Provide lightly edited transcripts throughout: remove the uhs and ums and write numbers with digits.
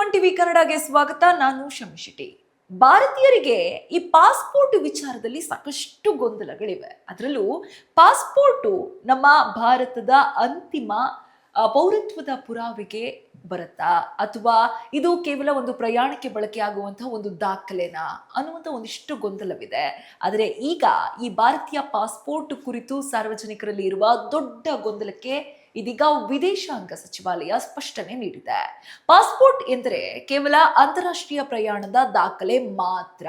Suman TV ಕನ್ನಡಗೆ ಸ್ವಾಗತ. ನಾನು ಶಮಿಶೆಟ್ಟಿ. ಭಾರತೀಯರಿಗೆ ಈ ಪಾಸ್ಪೋರ್ಟ್ ವಿಚಾರದಲ್ಲಿ ಸಾಕಷ್ಟು ಗೊಂದಲಗಳಿವೆ. ಅದರಲ್ಲೂ ಪಾಸ್ಪೋರ್ಟ್ ನಮ್ಮ ಭಾರತದ ಅಂತಿಮ ಪೌರತ್ವದ ಪುರಾವೆಗೆ ಬರುತ್ತಾ, ಅಥವಾ ಇದು ಕೇವಲ ಒಂದು ಪ್ರಯಾಣಕ್ಕೆ ಬಳಕೆಯಾಗುವಂತಹ ಒಂದು ದಾಖಲೆನಾ ಅನ್ನುವಂಥ ಒಂದಿಷ್ಟು ಗೊಂದಲವಿದೆ. ಆದರೆ ಈಗ ಈ ಭಾರತೀಯ ಪಾಸ್ಪೋರ್ಟ್ ಕುರಿತು ಸಾರ್ವಜನಿಕರಲ್ಲಿ ಇರುವ ದೊಡ್ಡ ಗೊಂದಲಕ್ಕೆ ಇದೀಗ ವಿದೇಶಾಂಗ ಸಚಿವಾಲಯ ಸ್ಪಷ್ಟನೆ ನೀಡಿದೆ. ಪಾಸ್ಪೋರ್ಟ್ ಎಂದರೆ ಕೇವಲ ಅಂತಾರಾಷ್ಟ್ರೀಯ ಪ್ರಯಾಣದ ದಾಖಲೆ ಮಾತ್ರ.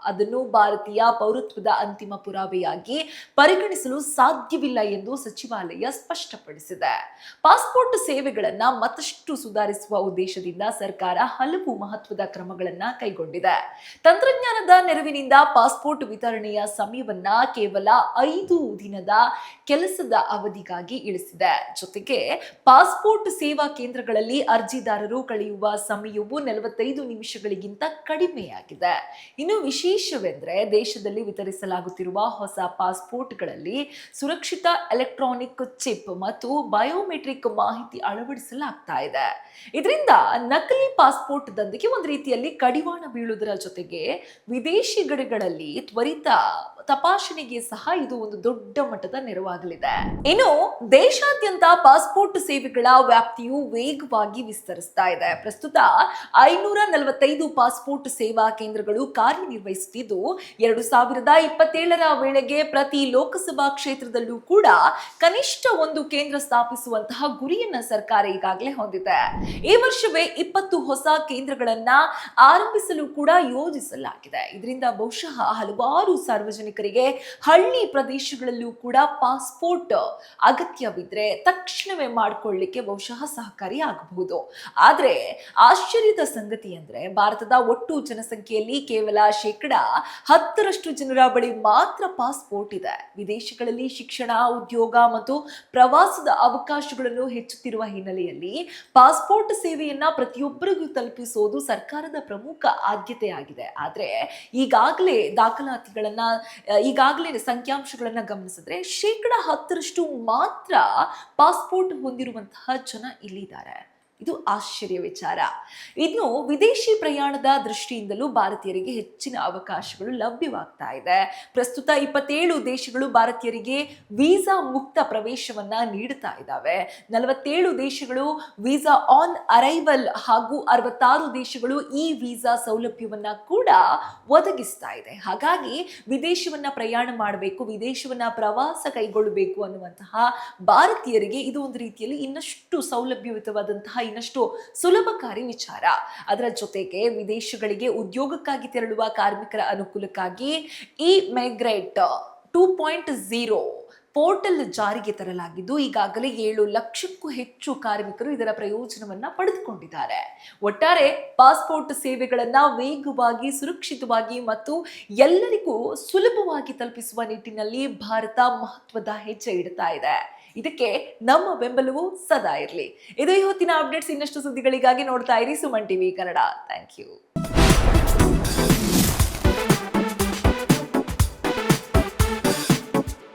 ಅದನ್ನು ಭಾರತೀಯ ಪೌರತ್ವದ ಅಂತಿಮ ಪುರಾವೆಯಾಗಿ ಪರಿಗಣಿಸಲು ಸಾಧ್ಯವಿಲ್ಲ ಎಂದು ಸಚಿವಾಲಯ ಸ್ಪಷ್ಟಪಡಿಸಿದೆ. ಪಾಸ್ಪೋರ್ಟ್ ಸೇವೆಗಳನ್ನ ಮತ್ತಷ್ಟು ಸುಧಾರಿಸುವ ಉದ್ದೇಶದಿಂದ ಸರ್ಕಾರ ಹಲವು ಮಹತ್ವದ ಕ್ರಮಗಳನ್ನ ಕೈಗೊಂಡಿದೆ. ತಂತ್ರಜ್ಞಾನದ ನೆರವಿನಿಂದ ಪಾಸ್ಪೋರ್ಟ್ ವಿತರಣೆಯ ಸಮಯವನ್ನ ಕೇವಲ 5 ದಿನದ ಕೆಲಸದ ಅವಧಿಗಾಗಿ ಇಳಿಸಿದೆ. ಜೊತೆಗೆ ಪಾಸ್ಪೋರ್ಟ್ ಸೇವಾ ಕೇಂದ್ರಗಳಲ್ಲಿ ಅರ್ಜಿದಾರರು ಕಳೆಯುವ ಸಮಯವು 45 ನಿಮಿಷಗಳಿಗಿಂತ ಕಡಿಮೆಯಾಗಿದೆ. ಇನ್ನು ವಿಶೇಷವೆಂದರೆ ದೇಶದಲ್ಲಿ ವಿತರಿಸಲಾಗುತ್ತಿರುವ ಹೊಸ ಪಾಸ್ಪೋರ್ಟ್ಗಳಲ್ಲಿ ಸುರಕ್ಷಿತ ಎಲೆಕ್ಟ್ರಾನಿಕ್ ಚಿಪ್ ಮತ್ತು ಬಯೋಮೆಟ್ರಿಕ್ ಮಾಹಿತಿ ಅಳವಡಿಸಲಾಗ್ತಾ ಇದೆ. ಇದರಿಂದ ನಕಲಿ ಪಾಸ್ಪೋರ್ಟ್ ದಂಧೆಗೆ ಒಂದು ರೀತಿಯಲ್ಲಿ ಕಡಿವಾಣ ಬೀಳುವುದರ ಜೊತೆಗೆ ವಿದೇಶಿ ಗಡಿಗಳಲ್ಲಿ ತ್ವರಿತ ತಪಾಸಣೆಗೆ ಸಹ ಇದು ಒಂದು ದೊಡ್ಡ ಮಟ್ಟದ ನೆರವಾಗಲಿದೆ. ಇನ್ನು ದೇಶಾದ್ಯಂತ ಪಾಸ್ಪೋರ್ಟ್ ಸೇವೆಗಳ ವ್ಯಾಪ್ತಿಯು ವೇಗವಾಗಿ ವಿಸ್ತರಿಸ್ತಾ ಇದೆ. ಪ್ರಸ್ತುತ 545 ಪಾಸ್ಪೋರ್ಟ್ ಸೇವಾ ಕೇಂದ್ರಗಳು ಕಾರ್ಯನಿರ್ವಹಿಸುತ್ತಿದ್ದು 2027ರ ವೇಳೆಗೆ ಪ್ರತಿ ಲೋಕಸಭಾ ಕ್ಷೇತ್ರದಲ್ಲೂ ಕೂಡ ಕನಿಷ್ಠ ಒಂದು ಕೇಂದ್ರ ಸ್ಥಾಪಿಸುವಂತಹ ಗುರಿಯನ್ನ ಸರ್ಕಾರ ಈಗಾಗಲೇ ಹೊಂದಿದೆ. ಈ ವರ್ಷವೇ 20 ಹೊಸ ಕೇಂದ್ರಗಳನ್ನ ಆರಂಭಿಸಲು ಕೂಡ ಯೋಜಿಸಲಾಗಿದೆ. ಇದರಿಂದ ಬಹುಶಃ ಹಲವಾರು ಸಾರ್ವಜನಿಕರಿಗೆ ಹಳ್ಳಿ ಪ್ರದೇಶಗಳಲ್ಲೂ ಕೂಡ ಪಾಸ್ಪೋರ್ಟ್ ಅಗತ್ಯವಿದ್ರೆ ತಕ್ಷಣವೇ ಮಾಡಿಕೊಳ್ಳಿಕ್ಕೆ ಬಹುಶಃ ಸಹಕಾರಿ ಆಗಬಹುದು. ಆದ್ರೆ ಆಶ್ಚರ್ಯದ ಸಂಗತಿ ಅಂದ್ರೆ ಭಾರತದ ಒಟ್ಟು ಜನಸಂಖ್ಯೆಯಲ್ಲಿ ಕೇವಲ 10% ಜನರ ಬಳಿ ಮಾತ್ರ ಪಾಸ್ಪೋರ್ಟ್ ಇದೆ. ವಿದೇಶಗಳಲ್ಲಿ ಶಿಕ್ಷಣ, ಉದ್ಯೋಗ ಮತ್ತು ಪ್ರವಾಸದ ಅವಕಾಶಗಳನ್ನು ಹೆಚ್ಚುತ್ತಿರುವ ಹಿನ್ನೆಲೆಯಲ್ಲಿ ಪಾಸ್ಪೋರ್ಟ್ ಸೇವೆಯನ್ನ ಪ್ರತಿಯೊಬ್ಬರಿಗೂ ತಲುಪಿಸುವುದು ಸರ್ಕಾರದ ಪ್ರಮುಖ ಆದ್ಯತೆಯಾಗಿದೆ. ಆದ್ರೆ ಈಗಾಗಲೇ ಸಂಖ್ಯಾಂಶಗಳನ್ನ ಗಮನಿಸಿದ್ರೆ 10% ಮಾತ್ರ ಪಾಸ್ಪೋರ್ಟ್ ಹೊಂದಿರುವಂತಹ ಜನ ಇಲ್ಲಿದ್ದಾರೆ. ಇದು ಆಶ್ಚರ್ಯ ವಿಚಾರ. ಇನ್ನು ವಿದೇಶಿ ಪ್ರಯಾಣದ ದೃಷ್ಟಿಯಿಂದಲೂ ಭಾರತೀಯರಿಗೆ ಹೆಚ್ಚಿನ ಅವಕಾಶಗಳು ಲಭ್ಯವಾಗ್ತಾ ಇದೆ. ಪ್ರಸ್ತುತ 27 ದೇಶಗಳು ಭಾರತೀಯರಿಗೆ ವೀಸಾ ಮುಕ್ತ ಪ್ರವೇಶವನ್ನ ನೀಡುತ್ತಾ ಇದ್ದಾವೆ. 47 ದೇಶಗಳು ವೀಸಾ ಆನ್ ಅರೈವಲ್ ಹಾಗೂ 66 ದೇಶಗಳು ಈ ವೀಸಾ ಸೌಲಭ್ಯವನ್ನ ಕೂಡ ಒದಗಿಸ್ತಾ ಇದೆ. ಹಾಗಾಗಿ ವಿದೇಶವನ್ನ ಪ್ರಯಾಣ ಮಾಡಬೇಕು, ವಿದೇಶವನ್ನ ಪ್ರವಾಸ ಕೈಗೊಳ್ಳಬೇಕು ಅನ್ನುವಂತಹ ಭಾರತೀಯರಿಗೆ ಇದು ಒಂದು ರೀತಿಯಲ್ಲಿ ಇನ್ನಷ್ಟು ಸೌಲಭ್ಯಯುತವಾದಂತಹ ಇನ್ನಷ್ಟು ಸುಲಭಕಾರಿ ವಿಚಾರ. ಅದರ ಜೊತೆಗೆ ವಿದೇಶಗಳಿಗೆ ಉದ್ಯೋಗಕ್ಕಾಗಿ ತೆರಳುವ ಕಾರ್ಮಿಕರ ಅನುಕೂಲಕ್ಕಾಗಿ ಈ ಮೈಗ್ರೇಟ್ 2.0 ಪೋರ್ಟಲ್ ಜಾರಿಗೆ ತರಲಾಗಿದ್ದು ಈಗಾಗಲೇ 7 ಲಕ್ಷಕ್ಕೂ ಹೆಚ್ಚು ಕಾರ್ಮಿಕರು ಇದರ ಪ್ರಯೋಜನವನ್ನ ಪಡೆದುಕೊಂಡಿದ್ದಾರೆ. ಒಟ್ಟಾರೆ ಪಾಸ್ಪೋರ್ಟ್ ಸೇವೆಗಳನ್ನ ವೇಗವಾಗಿ, ಸುರಕ್ಷಿತವಾಗಿ ಮತ್ತು ಎಲ್ಲರಿಗೂ ಸುಲಭವಾಗಿ ತಲುಪಿಸುವ ನಿಟ್ಟಿನಲ್ಲಿ ಭಾರತ ಮಹತ್ವದ ಹೆಜ್ಜೆ ಇಡ್ತಾ ಇದೆ. ಇದಕ್ಕೆ ನಮ್ಮ ಬೆಂಬಲವು ಸದಾ ಇರಲಿ. ಇದು ಇವತ್ತಿನ ಅಪ್ಡೇಟ್ಸ್. ಇನ್ನಷ್ಟು ಸುದ್ದಿಗಳಿಗಾಗಿ ನೋಡ್ತಾ ಇರಿ Suman TV Kannada. Thank you.